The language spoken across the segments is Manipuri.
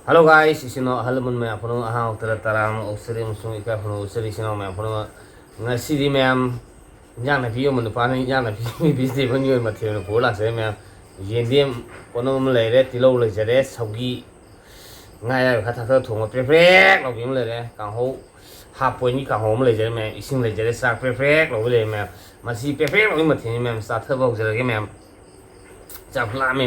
Hello guys, isino halamun me apono aha utara taram usiri musung ika apono usiri sino me apono ngasi di me am yang na piyo manu pani yang na piyo bis de banyo mathe no pola se me yendiem kono mo le re tilo le jare saugi ngaya kha tha thong pre pre lo bim le re kang ho ha poi ni kang ho mo le jare me ising le jare sa pre pre lo le me masi pre pre lo mathe ni me sa tha bo jare ke me cha pla me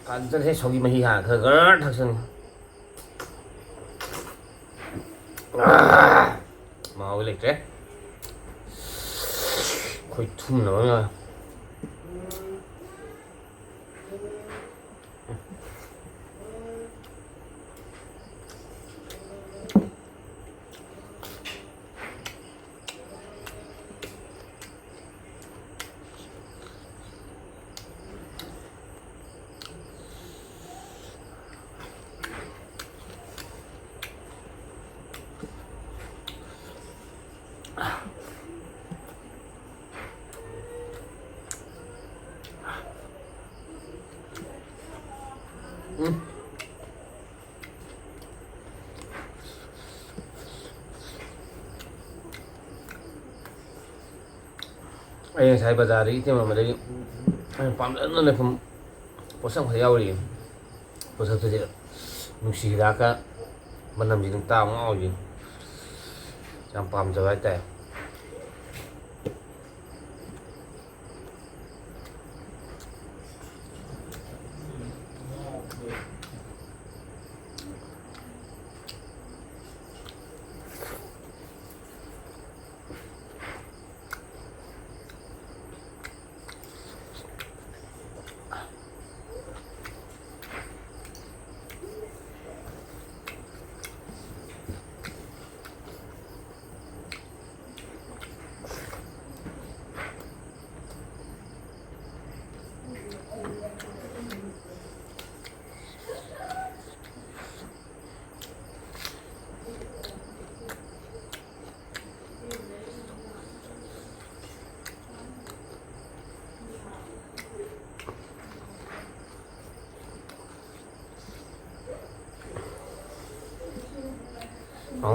완전 해 저기 뭐야 그걸 탁선 뭐 원래 그래 거의 툭 넣으면 anh sai bây giờ đi nhưng mà đấy anh phạm lẫn là phẩm bổ sung phải giàu đi bổ sung gì nung xì ra cả mình làm gì chúng ta cũng ao gì chẳng phạm giờ ai tệ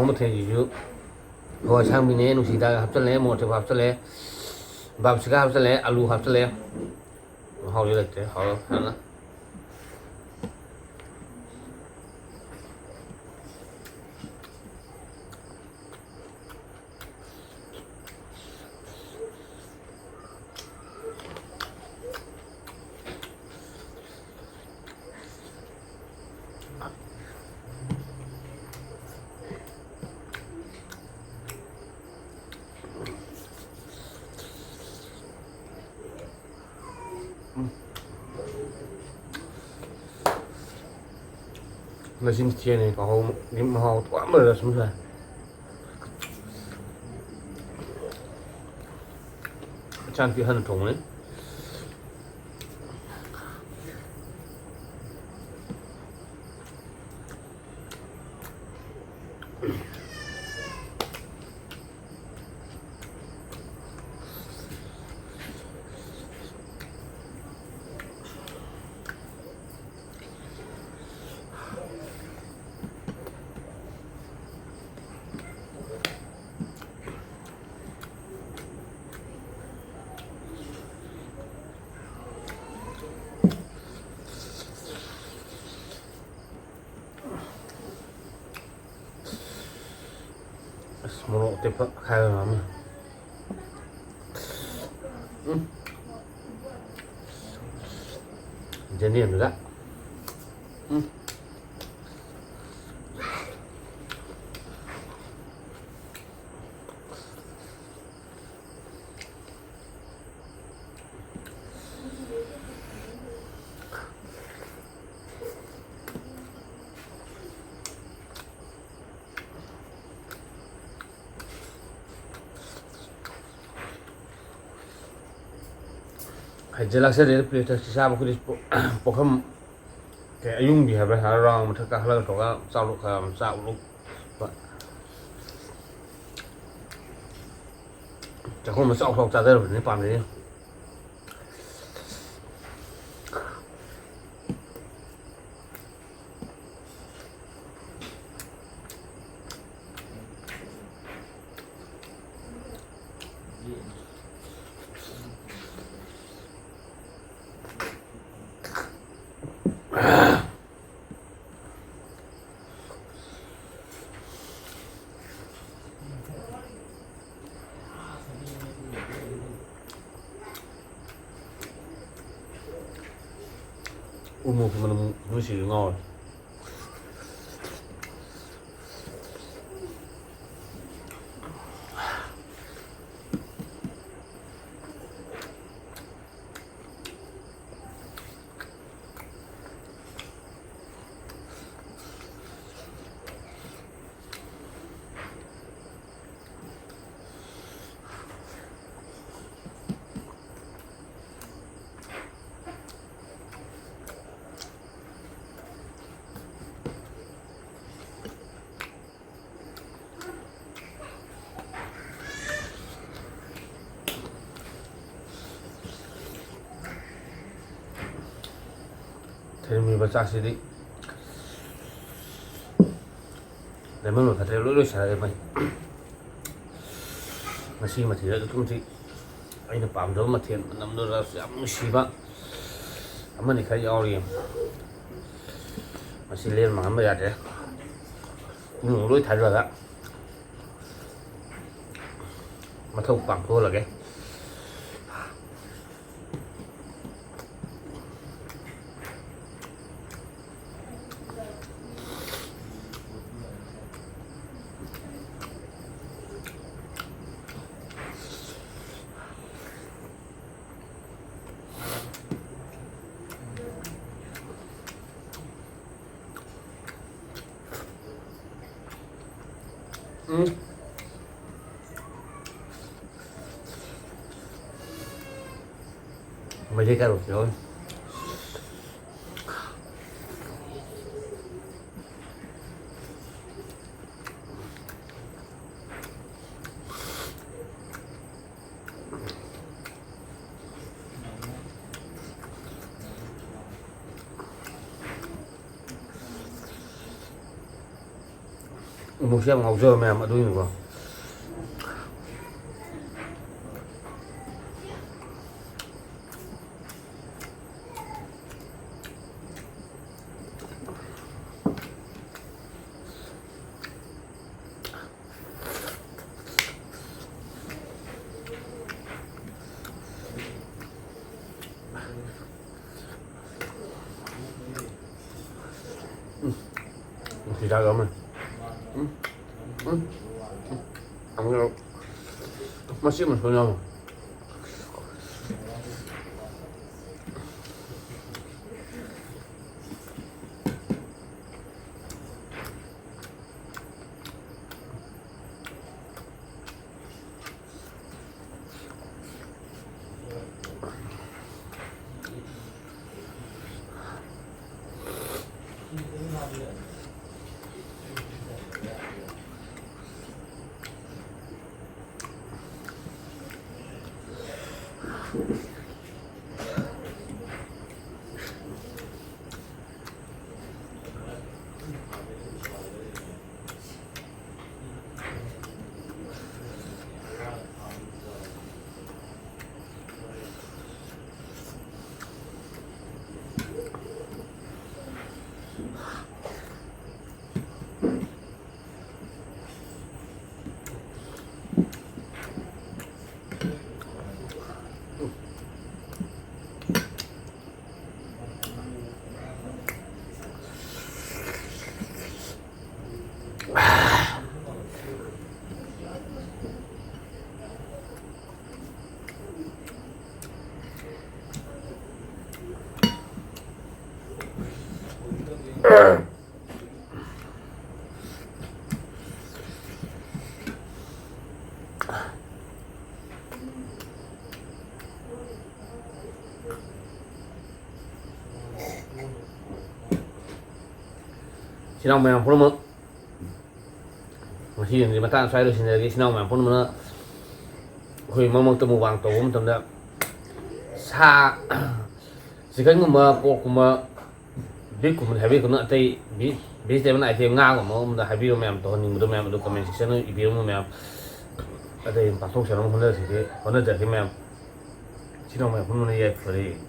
một thế gì chứ rồi sang bên này nó chỉ ta hấp dẫn lấy một thì hấp dẫn lấy bắp sữa hấp dẫn lấy alu hấp dẫn lấy hầu như là thế hầu hả là xin chia này có hầu điểm hầu quá mà là xuống rồi chan phía hơn thùng đấy một tiếp khai rồi mà trên điểm rồi đó cái lakchare để plate cái sao mà cái bốc cái ayung đi hay là rong mà thắc là cái sao lúc sao lúc chắc không mà sao không ra đây rồi nên làm gì 우묵 그러면 무시 ngồi 재미 버짝시디 레몬을 같이 롤롤 샤야 봐. 맛이 마티가 조금씩 아이는 밤도 마티 남도라서 ям 시바 아마니 가이 아우리 맛이 레 마음에 야데 롤 달라가 마토 빵 보라게 mấy cái cà rốt rồi một xem ngọc dơ mềm mà đuôi được không thì ra gấm này ăn đâu 맛있으면 그냥 sinau memang pun mau masih yang dimata saya lu sendiri sinau memang pun mana hui mau temu wang tom tanda sa sekarang ngomong pok ngomong big kumun heavy kuna tay bis day mana item nga ngomong mana heavy memang tuh nih mudah memang tuh comment section ibu memang ada yang pasok siapa mana sih mana jadi memang sinau memang pun mana ya free